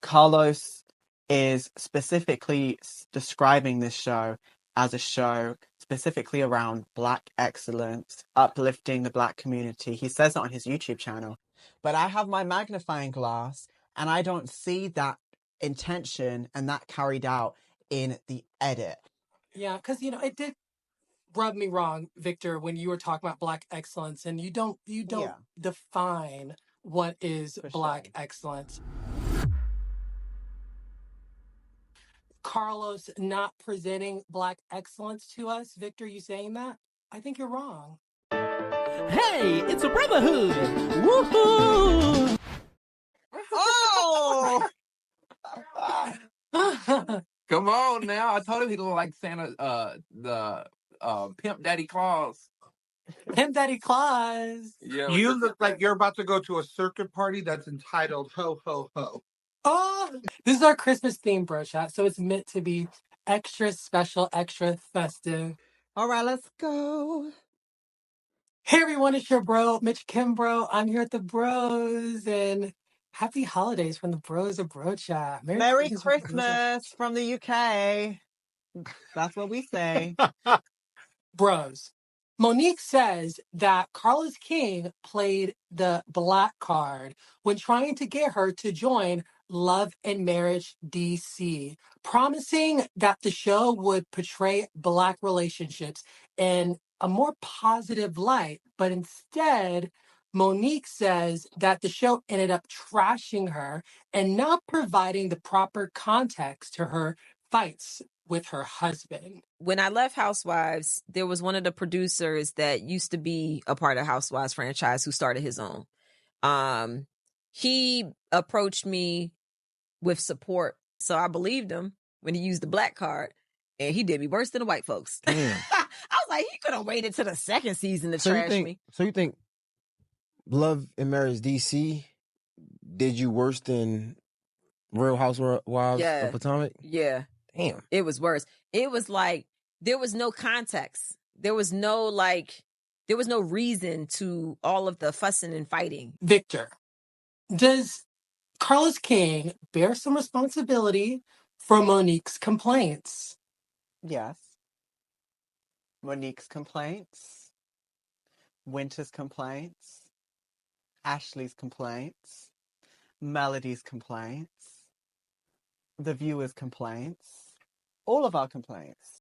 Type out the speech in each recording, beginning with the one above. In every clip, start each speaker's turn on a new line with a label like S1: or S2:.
S1: Carlos is specifically describing this show as a show specifically around Black excellence, uplifting the Black community. He says it on his YouTube channel. But I have my magnifying glass and I don't see that intention and that carried out in the edit.
S2: Yeah, because, it did rub me wrong, Victor, when you were talking about Black excellence, and you don't define what is Black excellence. Carlos not presenting Black excellence to us. Victor, you saying that? I think you're wrong.
S3: Hey, it's a brotherhood. Woohoo!
S1: Oh!
S4: Come on now. I told him he looked like Santa, the Pimp Daddy Claus.
S2: Pimp Daddy Claus.
S4: Yeah,
S5: you look like you're about to go to a circuit party that's entitled Ho Ho Ho.
S2: Oh, this is our Christmas theme, bro shot, so it's meant to be extra special, extra festive.
S1: All right, let's go.
S2: Hey everyone, it's your bro, Mitch Kimbro. I'm here at the Bros, and happy holidays from the Bros of Bro Chat.
S1: Merry Christmas from the UK. That's what we say.
S2: Bros. Monique says that Carlos King played the Black card when trying to get her to join Love and Marriage DC, promising that the show would portray Black relationships in a more positive light. But instead, Monique says that the show ended up trashing her and not providing the proper context to her fights with her husband.
S6: When I left Housewives, there was one of the producers that used to be a part of Housewives franchise who started his own. He approached me with support, so I believed him when he used the Black card, and he did me worse than the white folks. I was like, he could have waited to the second season to trash me.
S7: So you think Love and Marriage DC did you worse than Real Housewives of Potomac?
S6: Yeah.
S7: Damn.
S6: It was worse. It was like, there was no context. There was no reason to all of the fussing and fighting.
S2: Victor, does Carlos King bear some responsibility for Monique's complaints?
S1: Yes. Monique's complaints, Winter's complaints, Ashley's complaints, Melody's complaints, the viewers' complaints, all of our complaints.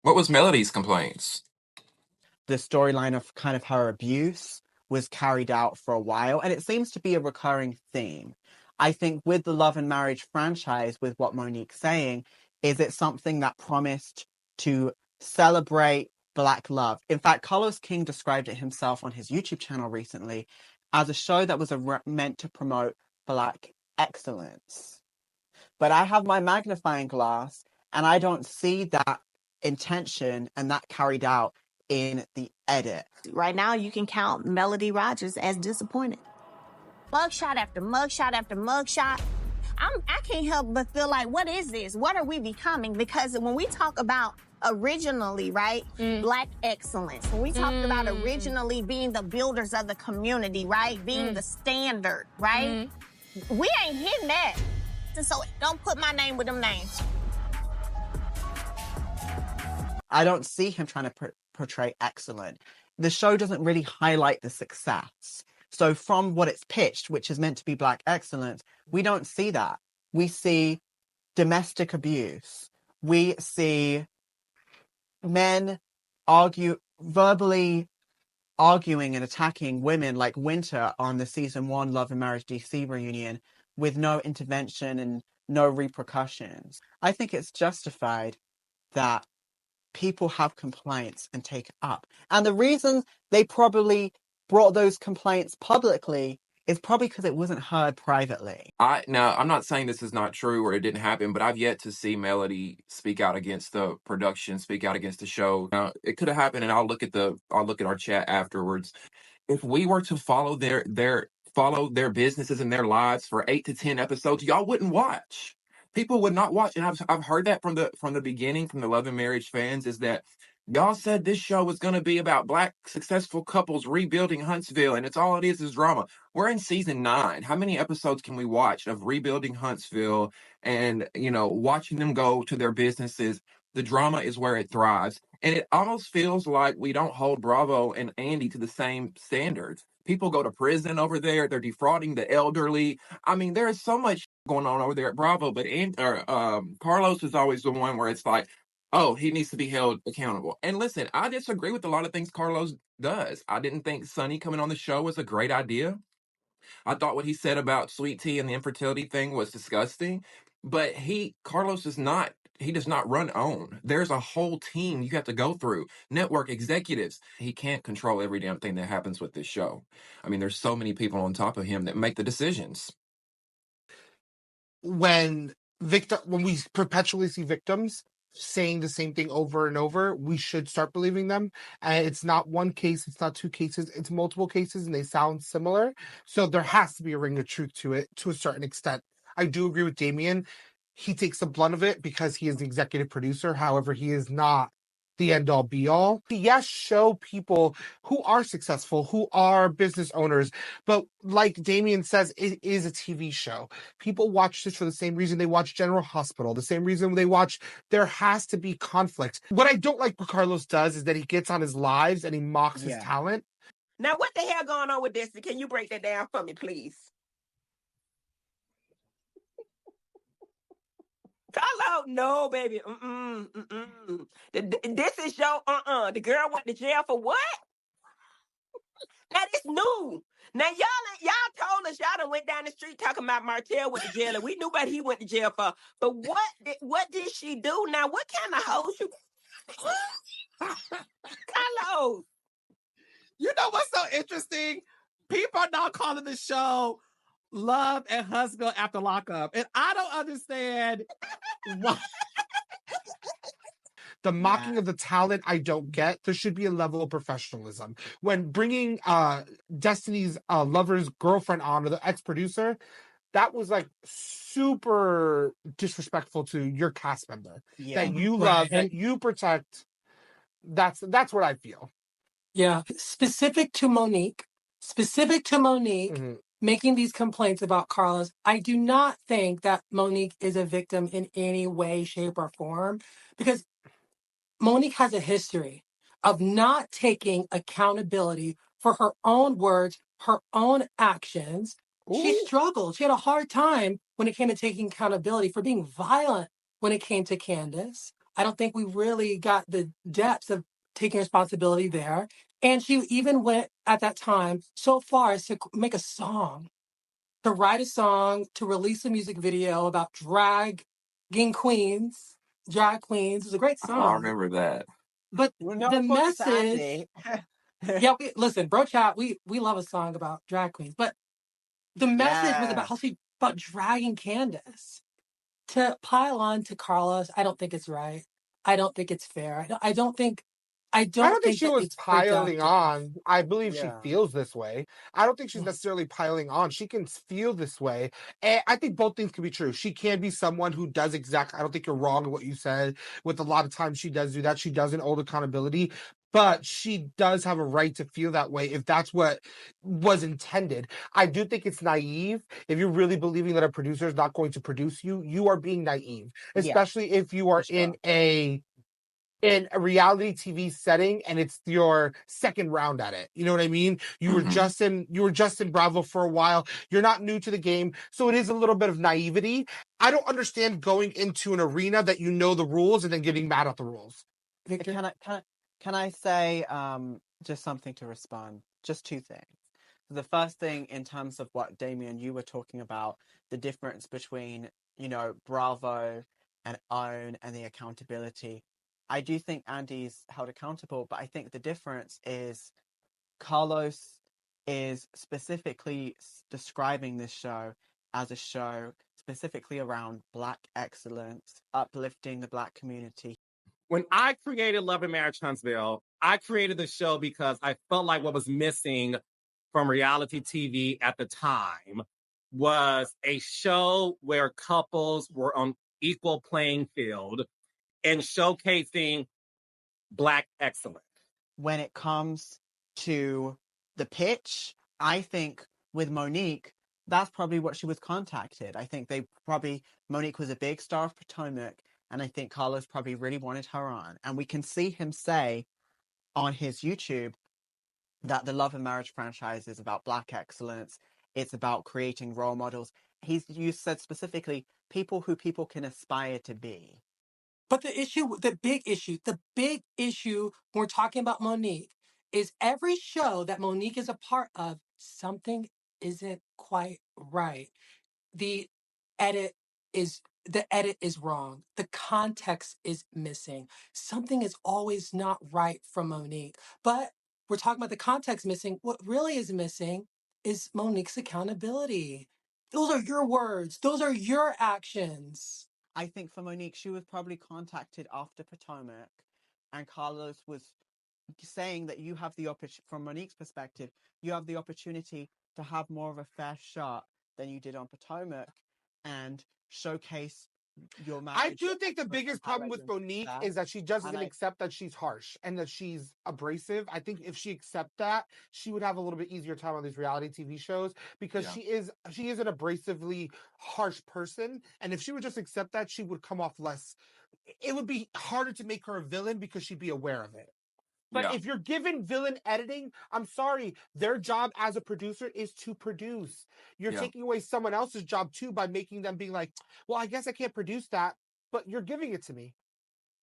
S4: What was Melody's complaints?
S1: The storyline of kind of her abuse was carried out for a while, and it seems to be a recurring theme. I think with the Love and Marriage franchise, with what Monique's saying, is it something that promised to celebrate Black love. In fact, Carlos King described it himself on his YouTube channel recently as a show that was meant to promote Black excellence. But I have my magnifying glass and I don't see that intention and that carried out in the edit.
S8: Right now, you can count Melody Rogers as disappointed. Mugshot after mugshot after mugshot. I can't help but feel like, what is this? What are we becoming? Because when we talk about originally, right, Black excellence, when we talk about originally being the builders of the community, right, being the standard, right, we ain't hitting that. So don't put my name with them names.
S1: I don't see him trying to portray excellent. The show doesn't really highlight the success. So from what it's pitched, which is meant to be Black excellence, we don't see that. We see domestic abuse. We see men verbally arguing and attacking women like Winter on the season 1 Love and Marriage DC reunion with no intervention and no repercussions. I think it's justified that people have complaints and take it up. And the reason they probably brought those complaints publicly is probably because it wasn't heard privately.
S4: Now, I'm not saying this is not true or it didn't happen, but I've yet to see Melody speak out against the production, speak out against the show. Now, it could have happened, and I'll look at our chat afterwards. If we were to follow their businesses and their lives for 8 to 10 episodes, y'all wouldn't watch. People would not watch, and I've heard that from the beginning, from the Love and Marriage fans, is that Y'all said this show was going to be about Black successful couples rebuilding Huntsville, and it's all it is drama. We're in season 9. How many episodes can we watch of rebuilding Huntsville and, watching them go to their businesses? The drama is where it thrives. And it almost feels like we don't hold Bravo and Andy to the same standards. People go to prison over there. They're defrauding the elderly. I mean, there is so much going on over there at Bravo, but Carlos is always the one where it's like, oh, he needs to be held accountable. And listen, I disagree with a lot of things Carlos does. I didn't think Sonny coming on the show was a great idea. I thought what he said about sweet tea and the infertility thing was disgusting. But Carlos does not run OWN. There's a whole team you have to go through, network executives. He can't control every damn thing that happens with this show. I mean, there's so many people on top of him that make the decisions.
S5: When we perpetually see victims saying the same thing over and over, we should start believing them. And it's not one case, it's not two cases, it's multiple cases, and they sound similar. So there has to be a ring of truth to it to a certain extent. I do agree with Damien. He takes the blunt of it because he is the executive producer. However, he is not the end-all be-all. Yes, show people who are successful, who are business owners, but like Damien says, it is a TV show. People watch this for the same reason they watch General Hospital, the same reason they watch. There has to be conflict. What I don't like what Carlos does is that he gets on his lives and he mocks his talent.
S9: Now, what the hell going on with this? Can you break that down for me, please? Carlos, no, baby. This is your The girl went to jail for what? That is new. Now y'all told us y'all done went down the street talking about Martell went to jail, and we knew what he went to jail for. But what did she do? Now what kind of hoe you? Carlos.
S3: You know what's so interesting? People are now calling the show Love and Huntsville After Lockup. And I don't understand why.
S5: The mocking of the talent, I don't get. There should be a level of professionalism. When bringing Destiny's lover's girlfriend on, or the ex-producer, that was like super disrespectful to your cast member that you love, that you protect. That's what I feel.
S2: Yeah. Specific to Monique, making these complaints about Carlos, I do not think that Monique is a victim in any way, shape, or form, because Monique has a history of not taking accountability for her own words, her own actions. Ooh. She struggled. She had a hard time when it came to taking accountability for being violent when it came to Candace. I don't think we really got the depths of taking responsibility there. And she even went at that time so far as to make a song, to write a song, to release a music video about drag queens. Drag Queens. It was a great song.
S4: I remember that.
S2: But the message... listen, Bro Chat, we love a song about drag queens. But the message was about how about dragging Candace. To pile on to Carlos, I don't think it's right. I don't think it's fair. I don't think
S5: she was piling on. I believe she feels this way. I don't think she's necessarily piling on. She can feel this way. And I think both things can be true. She can be someone who does I don't think you're wrong in what you said. With a lot of times she does do that. She doesn't hold accountability. But she does have a right to feel that way if that's what was intended. I do think it's naive. If you're really believing that a producer is not going to produce you, you are being naive. Especially if you are in a reality TV setting and it's your second round at it. You know what I mean? You were just in Bravo for a while. You're not new to the game. So it is a little bit of naivety. I don't understand going into an arena that you know the rules and then getting mad at the rules.
S1: Victor? Can I say just something to respond? Just two things. The first thing, in terms of what, Damien, you were talking about, the difference between, Bravo and OWN and the accountability. I do think Andy's held accountable, but I think the difference is Carlos is specifically describing this show as a show specifically around Black excellence, uplifting the Black community.
S3: When I created Love and Marriage Huntsville, I created the show because I felt like what was missing from reality TV at the time was a show where couples were on equal playing field and showcasing Black excellence.
S1: When it comes to the pitch, I think with Monique, that's probably what she was contacted. I think Monique was a big star of Potomac, and I think Carlos probably really wanted her on. And we can see him say on his YouTube that the Love and Marriage franchise is about Black excellence. It's about creating role models. You said specifically people who people can aspire to be.
S2: But the big issue when we're talking about Monique is every show that Monique is a part of, something isn't quite right. The edit is wrong. The context is missing. Something is always not right from Monique. But we're talking about the context missing. What really is missing is Monique's accountability. Those are your words. Those are your actions.
S1: I think for Monique, she was probably contacted after Potomac, and Carlos was saying that you have the opportunity, from Monique's perspective, you have the opportunity to have more of a fair shot than you did on Potomac and showcase your marriage.
S5: I do think the biggest problem with Monique is that she doesn't accept that she's harsh and that she's abrasive. I think if she accepts that, she would have a little bit easier time on these reality TV shows because she is an abrasively harsh person. And if she would just accept that, she would come off less. It would be harder to make her a villain because she'd be aware of it. But if you're given villain editing, I'm sorry, their job as a producer is to produce. You're taking away someone else's job too by making them be like, well, I guess I can't produce that, but you're giving it to me.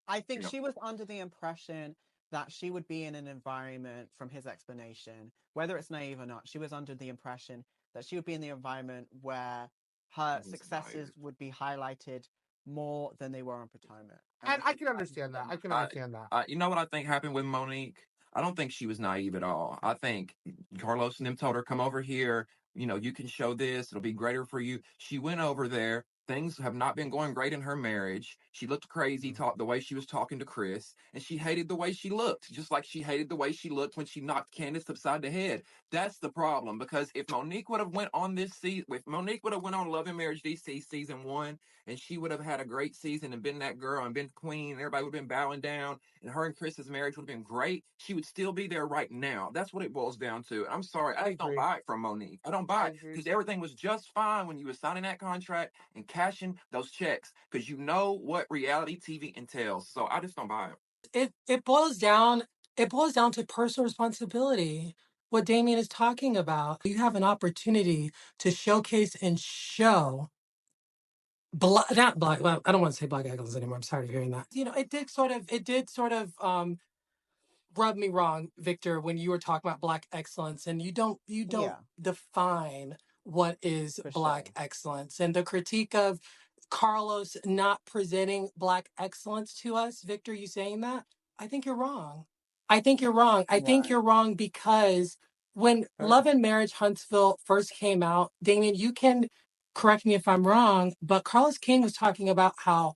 S1: I think she was under the impression that she would be in an environment, from his explanation, whether it's naive or not, she was under the impression that she would be in the environment where her successes would be highlighted more than they were on Potomac.
S5: And I can understand that. I can understand that.
S4: You know what I think happened with Monique? I don't think she was naive at all. I think Carlos and them told her, come over here. You know, you can show this. It'll be greater for you. She went over there. Things have not been going great in her marriage. She looked crazy, the way she was talking to Chris, and she hated the way she looked, just like she hated the way she looked when she knocked Candace upside the head. That's the problem, because if Monique would have went on this season, if Monique would have went on Love and Marriage DC season 1, and she would have had a great season and been that girl and been queen, and everybody would have been bowing down, and her and Chris's marriage would have been great, she would still be there right now. That's what it boils down to. I'm sorry, I don't buy it from Monique. I don't buy it, because everything was just fine when you were signing that contract and cashing those checks, because you know what reality TV entails. So I just don't buy it.
S2: It boils down to personal responsibility. What Damien is talking about, you have an opportunity to showcase and show not black. Well, I don't want to say Black excellence anymore. I'm tired of hearing that. You know, it did sort of rub me wrong, Victor, when you were talking about Black excellence, and you don't define what is Black excellence, and the critique of Carlos not presenting Black excellence to us. Victor, you saying that? I think you're wrong. I think you're wrong because when Love and Marriage Huntsville first came out, Damien, you can correct me if I'm wrong, but Carlos King was talking about how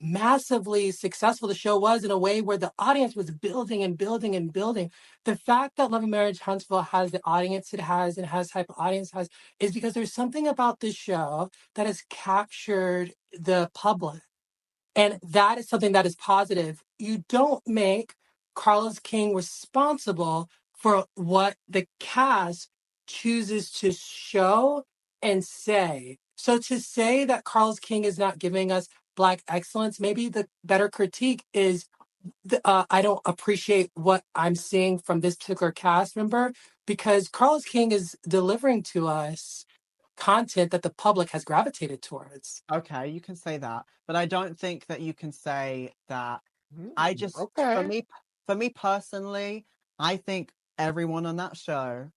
S2: massively successful the show was in a way where the audience was building and building and building. The fact that Love and Marriage Huntsville has the audience it has and has type of audience it has is because there's something about this show that has captured the public. And that is something that is positive. You don't make Carlos King responsible for what the cast chooses to show and say. So to say that Carlos King is not giving us Black excellence, maybe the better critique is I don't appreciate what I'm seeing from this particular cast member, because Carlos King is delivering to us content that the public has gravitated towards.
S1: Okay, you can say that, but I don't think that you can say that. For me personally, I think everyone on that show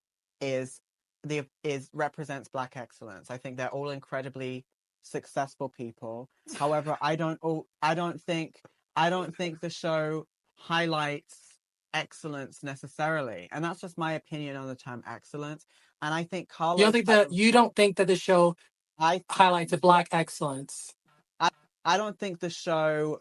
S1: represents Black excellence. I think they're all incredibly successful people. However, I don't think the show highlights excellence necessarily, and that's just my opinion on the term excellence. And I think Carlos,
S2: you don't think that the show highlights a Black excellence.
S1: I don't think the show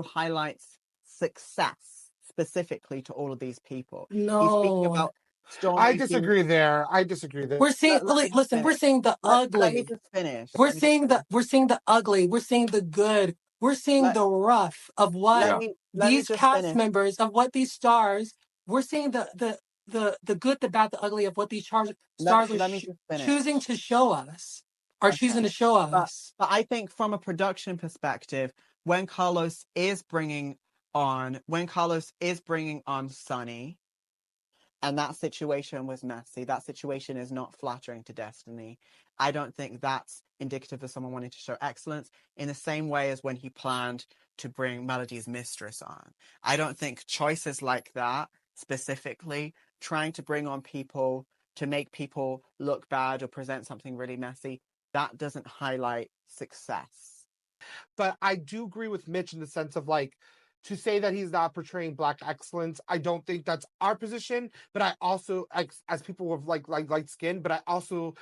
S1: highlights success specifically to all of these people.
S2: No.
S1: You speak about Stormy.
S5: I disagree there.
S2: We're seeing we're seeing the ugly.
S1: Let me just finish.
S2: We're seeing the ugly. We're seeing the good. We're seeing the rough of what
S1: Let me
S2: these
S1: just
S2: cast
S1: finish.
S2: members of what these stars, we're seeing the good, the bad, the ugly of what these stars
S1: Let
S2: are
S1: me just finish.
S2: choosing to show us, are choosing to show us.
S1: But I think from a production perspective, when Carlos is bringing on Sonny, and that situation was messy, that situation is not flattering to Destiny. I don't think that's indicative of someone wanting to show excellence in the same way as when he planned to bring Melody's mistress on. I don't think choices like that, specifically trying to bring on people to make people look bad or present something really messy, that doesn't highlight success.
S5: But I do agree with Mitch in the sense of like, to say that he's not portraying Black excellence, I don't think that's our position. But I also, as people with like light skin, but I also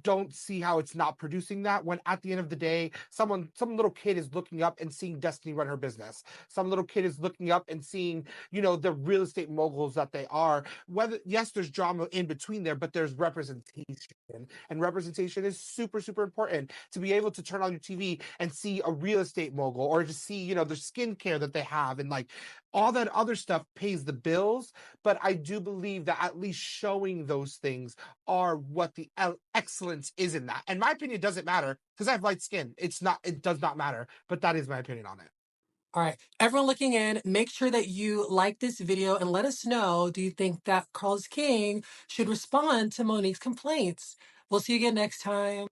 S5: don't see how it's not producing that when at the end of the day, some little kid is looking up and seeing Destiny run her business. Some little kid is looking up and seeing, the real estate moguls that they are. Whether, yes, there's drama in between there, but there's representation. And representation is super, super important to be able to turn on your TV and see a real estate mogul or to see, the skincare that they have and like all that other stuff pays the bills. But I do believe that at least showing those things are what the excellence is in that. And my opinion doesn't matter because I have light skin. It does not matter, but that is my opinion on it.
S2: All right, everyone looking in, make sure that you like this video and let us know, do you think that Carlos King should respond to Monique's complaints? We'll see you again next time.